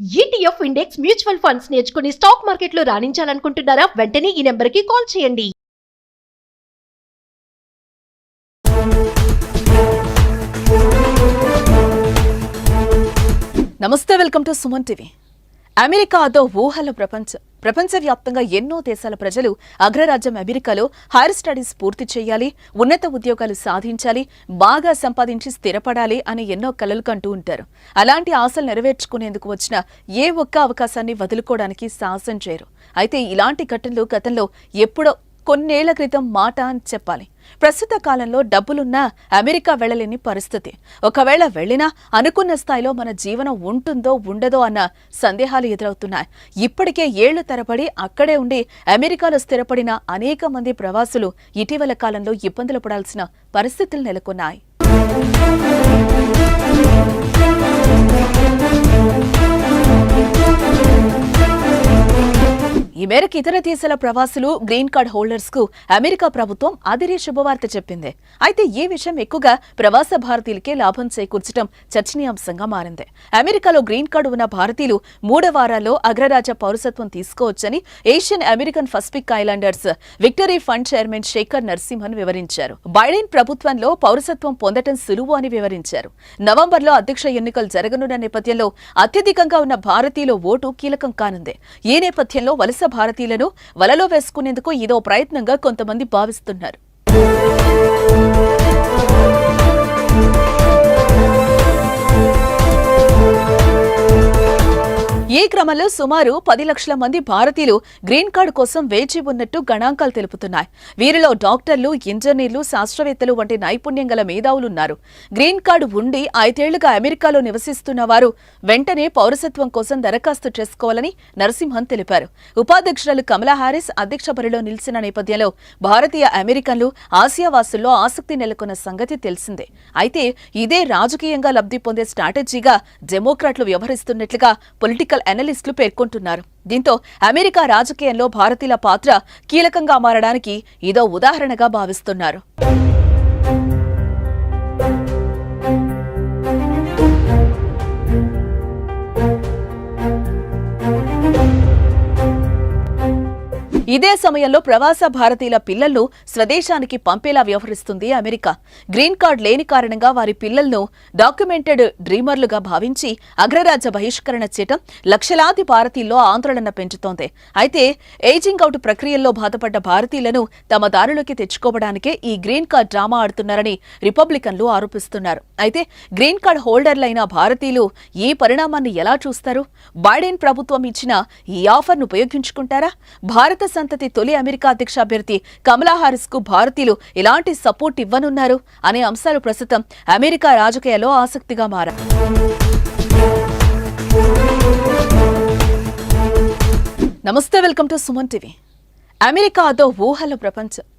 ETF index mutual funds నేర్చుకుని stock మార్కెట్లో రాణించాలనుకుంటున్నారా? వెంటనే ఈ నెంబర్కి కాల్ చేయండి. నమస్తే, welcome to Suman TV. America అదో ఊహల ప్రపంచవ్యాప్తంగా ఎన్నో దేశాల ప్రజలు అగ్రరాజ్యం అమెరికాలో హైర్ స్టడీస్ పూర్తి చేయాలి, ఉన్నత ఉద్యోగాలు సాధించాలి, బాగా సంపాదించి స్థిరపడాలి అని ఎన్నో కలలు కంటూ ఉంటారు. అలాంటి ఆశలు నెరవేర్చుకునేందుకు వచ్చిన ఏ ఒక్క అవకాశాన్ని వదులుకోవడానికి సాహసం చేయరు. అయితే ఇలాంటి ఘటనలు గతంలో ఎప్పుడో కొన్నేళ్ల క్రితం మాట అని చెప్పాలి. ప్రస్తుత కాలంలో డబ్బులున్నా అమెరికా వెళ్లలేని పరిస్థితి. ఒకవేళ వెళ్లినా అనుకున్న స్థాయిలో మన జీవనం ఉంటుందో ఉండదో అన్న సందేహాలు ఎదురవుతున్నాయి. ఇప్పటికే ఏళ్లు తరబడి అక్కడే ఉండి అమెరికాలో స్థిరపడిన అనేక మంది ప్రవాసులు ఇటీవల కాలంలో ఇబ్బందులు పడాల్సిన పరిస్థితులు నెలకొన్నాయి. ఈ మేరకు ఇతర దేశాల ప్రవాసులు, గ్రీన్ కార్డ్ హోల్డర్స్ కు అమెరికా ప్రభుత్వం అదిరే శుభవార్త చెప్పింది. అయితే ఈ విషయం ఎక్కువగా ప్రవాస భారతీయులకే లాభం చేకూర్చడం చర్చనీయాంశంగా మారింది. అమెరికాలో గ్రీన్ కార్డు ఉన్న భారతీయులు 3 వారాల్లో అగ్రరాజ పౌరసత్వం తీసుకోవచ్చని Asian American Pacific Islanders Victory Fund chairman Shekhar Narasimhan వివరించారు. బైడెన్ ప్రభుత్వంలో పౌరసత్వం పొందడం సులువు అని వివరించారు. నవంబర్లో అధ్యక్ష ఎన్నికలు జరగనున్న నేపథ్యంలో అత్యధికంగా ఉన్న భారతీయుల ఓటు కీలకం కానుంది. ఈ నేపథ్యంలో వలస భారతీయులను వలలో వేసుకునేందుకు ఇదో ప్రయత్నంగా కొంతమంది భావిస్తున్నారు. ఈ క్రమంలో సుమారు 10 లక్షల మంది భారతీయులు గ్రీన్ కార్డు కోసం వేచి ఉన్నట్టు గణాంకాలు తెలుపుతున్నాయి. వీరిలో డాక్టర్లు, ఇంజనీర్లు, శాస్త్రవేత్తలు వంటి నైపుణ్యం గల మేధావులున్నారు. గ్రీన్ కార్డు ఉండి 5 ఏళ్లుగా అమెరికాలో నివసిస్తున్న వారు వెంటనే పౌరసత్వం కోసం దరఖాస్తు చేసుకోవాలని నరసింహన్ తెలిపారు. ఉపాధ్యక్షురాలు కమలా హారిస్ అధ్యక్ష బరిలో నిలిచిన నేపథ్యంలో భారతీయ అమెరికన్లు, ఆసియావాసుల్లో ఆసక్తి నెలకొన్న సంగతి తెలిసిందే. అయితే ఇదే రాజకీయంగా లబ్ధి పొందే స్ట్రాటజీగా డెమోక్రాట్లు వ్యవహరిస్తున్నట్లుగా పొలిటికల్ అనలిస్టులు పేర్కొంటున్నారు. దీంతో అమెరికా రాజకీయంలో భారతీయుల పాత్ర కీలకంగా మారడానికి ఇదో ఉదాహరణగా భావిస్తున్నారు. ఇదే సమయంలో ప్రవాస భారతీయుల పిల్లలను స్వదేశానికి పంపేలా వ్యవహరిస్తుంది అమెరికా. గ్రీన్ కార్డ్ లేని కారణంగా వారి పిల్లలను డాక్యుమెంటెడ్ డ్రీమర్లుగా భావించి అగ్రరాజ్య బహిష్కరణ చేయటం లక్షలాది భారతీయుల్లో ఆందోళన పెంచుతోంది. అయితే ఏజింగ్ అవుట్ ప్రక్రియల్లో బాధపడ్డ భారతీయులను తమ దారిలోకి తెచ్చుకోవడానికే ఈ గ్రీన్ కార్డ్ డ్రామా ఆడుతున్నారని రిపబ్లికన్లు ఆరోపిస్తున్నారు. అయితే గ్రీన్ కార్డ్ హోల్డర్లైన భారతీయులు ఈ పరిణామాన్ని ఎలా చూస్తారు? బైడెన్ ప్రభుత్వం ఇచ్చిన ఈ ఆఫర్ను ఉపయోగించుకుంటారా? భారత సంతతి తొలి అమెరికా అధ్యక్ష అభ్యర్థి కమలా హారిస్ కు భారతీయులు ఎలాంటి సపోర్ట్ ఇవ్వనున్నారు అనే అంశాలు ప్రస్తుతం అమెరికా రాజకీయాల్లో ఆసక్తిగా మారాయి. నమస్తే, welcome to Suman TV. America అదో ఊహల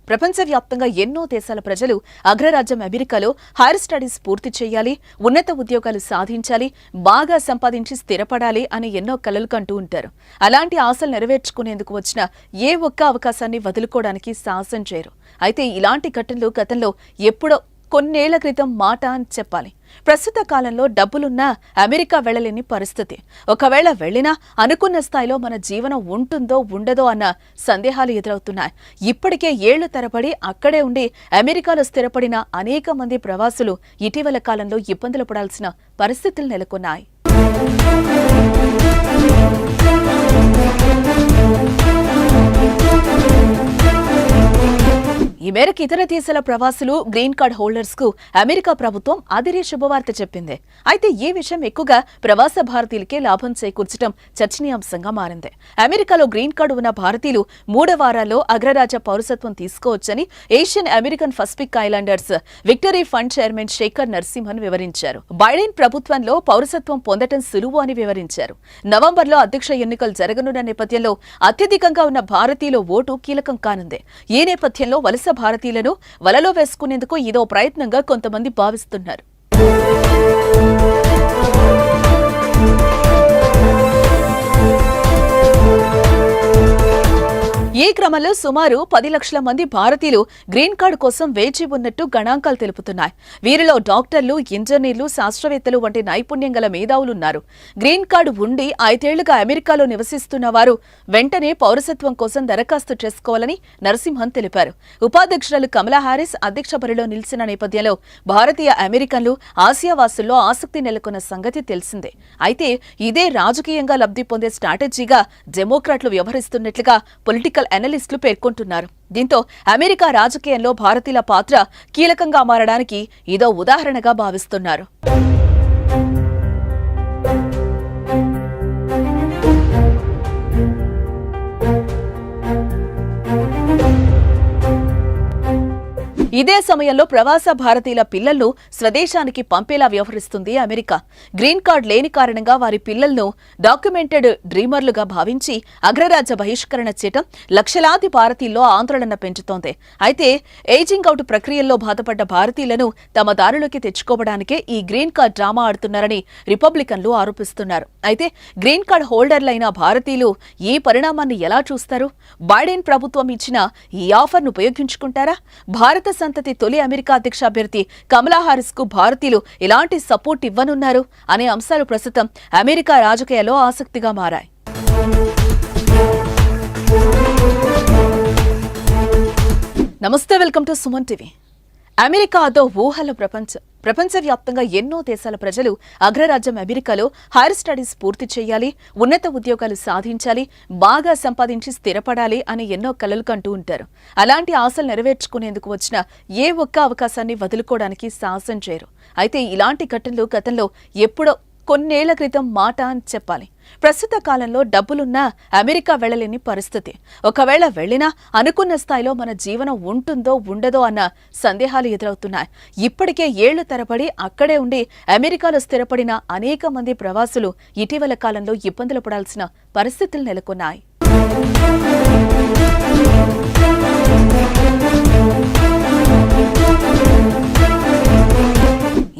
ప్రపంచవ్యాప్తంగా ఎన్నో దేశాల ప్రజలు అగ్రరాజ్యం అమెరికాలో హైర్ స్టడీస్ పూర్తి చేయాలి, ఉన్నత ఉద్యోగాలు సాధించాలి, బాగా సంపాదించి స్థిరపడాలి అని ఎన్నో కలలు కంటూ ఉంటారు. అలాంటి ఆశలు నెరవేర్చుకునేందుకు వచ్చిన ఏ ఒక్క అవకాశాన్ని వదులుకోవడానికి సాహసం చేయరు. అయితే ఇలాంటి ఘటనలు గతంలో ఎప్పుడో కొన్నేళ్ల క్రితం మాట అని చెప్పాలి. ప్రస్తుత కాలంలో డబ్బులున్నా అమెరికా వెళ్లలేని పరిస్థితి. ఒకవేళ వెళ్లినా అనుకున్న స్థాయిలో మన జీవనం ఉంటుందో ఉండదో అన్న సందేహాలు ఎదురవుతున్నాయి. ఇప్పటికే ఏళ్లు తరబడి అక్కడే ఉండి అమెరికాలో స్థిరపడిన అనేక మంది ప్రవాసులు ఇటీవల కాలంలో ఇబ్బందులు పడాల్సిన పరిస్థితులు నెలకొన్నాయి. ఈ మేరకు ఇతర దేశాల ప్రవాసులు, గ్రీన్ కార్డ్ హోల్డర్స్ కు అమెరికా ప్రభుత్వం అదిరే శుభవార్త చెప్పింది. అయితే ఈ విషయం ఎక్కువగా ప్రవాస భారతీయులకే లాభం చేకూర్చడం చర్చనీయాంశంగా మారింది. అమెరికాలో గ్రీన్ కార్డు ఉన్న భారతీయులు 3 వారాల్లో అగ్రరాజ పౌరసత్వం తీసుకోవచ్చని Asian American Pacific Islanders Victory Fund chairman Shekhar Narasimhan వివరించారు. బైడెన్ ప్రభుత్వంలో పౌరసత్వం పొందడం సులువు అని వివరించారు. నవంబర్లో అధ్యక్ష ఎన్నికలు జరగనున్న నేపథ్యంలో అత్యధికంగా ఉన్న భారతీయుల ఓటు కీలకం కానుంది. ఈ నేపథ్యంలో వలస భారతీయులను వలలో వేసుకునేందుకు ఇదో ప్రయత్నంగా కొంతమంది భావిస్తున్నారు. ఈ ఈ క్రమంలో సుమారు 10 లక్షల మంది భారతీయులు గ్రీన్ కార్డు కోసం వేచి ఉన్నట్టు గణాంకాలు తెలుపుతున్నాయి. వీరిలో డాక్టర్లు, ఇంజనీర్లు, శాస్త్రవేత్తలు వంటి నైపుణ్యం గల మేధావులున్నారు. గ్రీన్ కార్డు ఉండి 5 ఏళ్లుగా అమెరికాలో నివసిస్తున్న వారు వెంటనే పౌరసత్వం కోసం దరఖాస్తు చేసుకోవాలని నరసింహన్ తెలిపారు. ఉపాధ్యక్షురాలు కమలా హారిస్ అధ్యక్ష బరిలో నిలిచిన నేపథ్యంలో భారతీయ అమెరికన్లు, ఆసియావాసుల్లో ఆసక్తి నెలకొన్న సంగతి తెలిసిందే. అయితే ఇదే రాజకీయంగా లబ్ధి పొందే స్ట్రాటజీగా డెమోక్రాట్లు వ్యవహరిస్తున్నట్లుగా పొలిటికల్ అనలిస్టులు పేర్కొంటున్నారు. దీంతో అమెరికా రాజకీయంలో భారతీయుల పాత్ర కీలకంగా మారడానికి ఇదో ఉదాహరణగా భావిస్తున్నారు. ఇదే సమయంలో ప్రవాస భారతీయుల పిల్లలను స్వదేశానికి పంపేలా వ్యవహరిస్తుంది అమెరికా. గ్రీన్ కార్డు లేని కారణంగా వారి పిల్లలను డాక్యుమెంటెడ్ డ్రీమర్లుగా భావించి అగ్రరాజ్య బహిష్కరణ చేయటం లక్షలాది భారతీయుల్లో ఆందోళన పెంచుతోంది. అయితే ఏజింగ్ అవుట్ ప్రక్రియల్లో బాధపడ్డ భారతీయులను తమ దారిలోకి తెచ్చుకోవడానికే ఈ గ్రీన్ కార్డు డ్రామా ఆడుతున్నారని రిపబ్లికన్లు ఆరోపిస్తున్నారు. అయితే గ్రీన్ కార్డు హోల్డర్లైన భారతీయులు ఈ పరిణామాన్ని ఎలా చూస్తారు? బైడెన్ ప్రభుత్వం ఇచ్చిన ఈ ఆఫర్ను ఉపయోగించుకుంటారా? భారత సంతతి తొలి అమెరికా అధ్యక్ష అభ్యర్థి కమలా హారిస్ కు భారతీయులు ఎలాంటి సపోర్ట్ ఇవ్వనున్నారు అనే అంశాలు ప్రస్తుతం అమెరికా రాజకీయాల్లో ఆసక్తిగా మారాయి. నమస్తే, welcome to Suman TV. America అదో ఊహల ప్రపంచం. ప్రపంచవ్యాప్తంగా ఎన్నో దేశాల ప్రజలు అగ్రరాజ్యం అమెరికాలో హైర్ స్టడీస్ పూర్తి చేయాలి, ఉన్నత ఉద్యోగాలు సాధించాలి, బాగా సంపాదించి స్థిరపడాలి అని ఎన్నో కలలు కంటూ ఉంటారు. అలాంటి ఆశలు నెరవేర్చుకునేందుకు వచ్చిన ఏ ఒక్క అవకాశాన్ని వదులుకోవడానికి సాహసం చేయరు. అయితే ఇలాంటి ఘటనలు గతంలో ఎప్పుడో కొన్నేళ్ల క్రితం మాట అని చెప్పాలి. ప్రస్తుత కాలంలో డబ్బులున్నా అమెరికా వెళ్లలేని పరిస్థితి. ఒకవేళ వెళ్లినా అనుకున్న స్థాయిలో మన జీవనం ఉంటుందో ఉండదో అన్న సందేహాలు ఎదురవుతున్నాయి. ఇప్పటికే ఏళ్లు తరబడి అక్కడే ఉండి అమెరికాలో స్థిరపడిన అనేక మంది ప్రవాసులు ఇటీవల కాలంలో ఇబ్బందులు పడాల్సిన పరిస్థితులు నెలకొన్నాయి.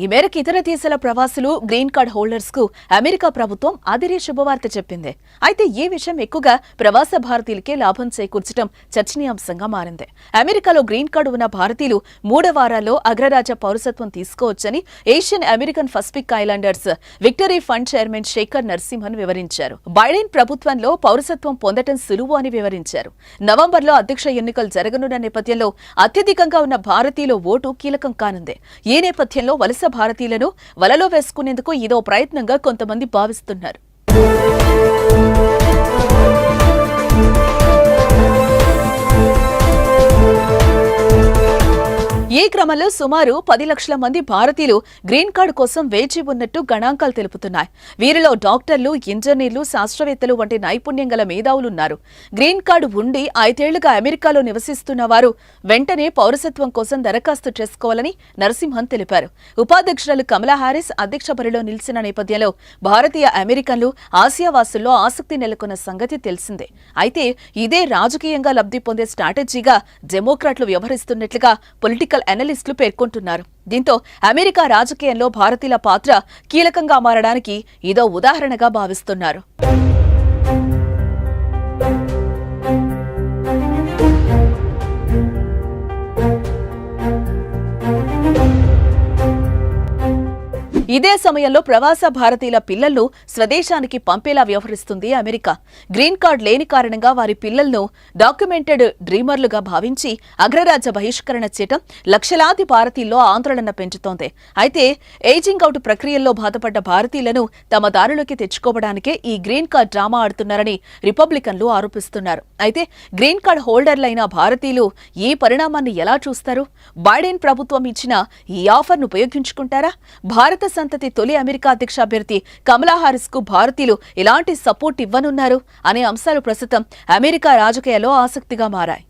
ఈ మేరకు ఇతర దేశాల ప్రవాసులు, గ్రీన్ కార్డ్ హోల్డర్స్ కు అమెరికా ప్రభుత్వం అదిరే శుభవార్త చెప్పింది. అయితే ఈ విషయం ఎక్కువగా ప్రవాస భారతీయులకే లాభం చేకూర్చడం చర్చనీయాంశంగా మారింది. అమెరికాలో గ్రీన్ కార్డు ఉన్న భారతీయులు 3 వారాల్లో అగ్రరాజ్య పౌరసత్వం తీసుకోవచ్చని Asian American Pacific Islanders Victory Fund chairman Shekhar Narasimhan వివరించారు. బైడెన్ ప్రభుత్వంలో పౌరసత్వం పొందటం సులువు అని వివరించారు. నవంబర్లో అధ్యక్ష ఎన్నికలు జరగనున్న నేపథ్యంలో అత్యధికంగా ఉన్న భారతీయుల ఓటు కీలకం కానుంది. ఈ నేపథ్యంలో వలస భారతీయులను వలలో వేసుకునేందుకు ఇదో ప్రయత్నంగా కొంతమంది భావిస్తున్నారు. ఈ క్రమంలో సుమారు 10 లక్షల మంది భారతీయులు గ్రీన్ కార్డు కోసం వేచి ఉన్నట్టు గణాంకాలు తెలుపుతున్నాయి. వీరిలో డాక్టర్లు, ఇంజనీర్లు, శాస్త్రవేత్తలు వంటి నైపుణ్యం గల మేధావులున్నారు. గ్రీన్ కార్డు ఉండి 5 ఏళ్లుగా అమెరికాలో నివసిస్తున్న వారు వెంటనే పౌరసత్వం కోసం దరఖాస్తు చేసుకోవాలని నరసింహన్ తెలిపారు. ఉపాధ్యక్షురాలు కమలా హారిస్ అధ్యక్ష బరిలో నిలిచిన నేపథ్యంలో భారతీయ అమెరికన్లు, ఆసియావాసుల్లో ఆసక్తి నెలకొన్న సంగతి తెలిసిందే. అయితే ఇదే రాజకీయంగా లబ్ధి పొందే స్ట్రాటజీగా డెమోక్రాట్లు వ్యవహరిస్తున్నట్లుగా పొలిటికల్ అనలిస్టులు పేర్కొంటున్నారు. దీంతో అమెరికా రాజకీయంలో భారతీయుల పాత్ర కీలకంగా మారడానికి ఇదో ఉదాహరణగా భావిస్తున్నారు. ఇదే సమయంలో ప్రవాస భారతీయుల పిల్లలను స్వదేశానికి పంపేలా వ్యవహరిస్తుంది అమెరికా. గ్రీన్ కార్డు లేని కారణంగా వారి పిల్లలను డాక్యుమెంటెడ్ డ్రీమర్లుగా భావించి అగ్రరాజ్య బహిష్కరణ చేయటం లక్షలాది భారతీయుల్లో ఆందోళన పెంచుతోంది. అయితే ఏజింగ్ అవుట్ ప్రక్రియల్లో బాధపడ్డ భారతీయులను తమ దారిలోకి తెచ్చుకోవడానికే ఈ గ్రీన్ కార్డు డ్రామా ఆడుతున్నారని రిపబ్లికన్లు ఆరోపిస్తున్నారు. అయితే గ్రీన్ కార్డు హోల్డర్లైన భారతీయులు ఈ పరిణామాన్ని ఎలా చూస్తారు? బైడెన్ ప్రభుత్వం ఇచ్చిన ఈ ఆఫర్ను ఉపయోగించుకుంటారా? భారత సంతతి తొలి అమెరికా అధ్యక్ష అభ్యర్థి కమలా హారిస్ కు భారతీయులు ఎలాంటి సపోర్ట్ ఇవ్వనున్నారు అనే అంశాలు ప్రస్తుతం అమెరికా రాజకీయాల్లో ఆసక్తిగా మారాయి.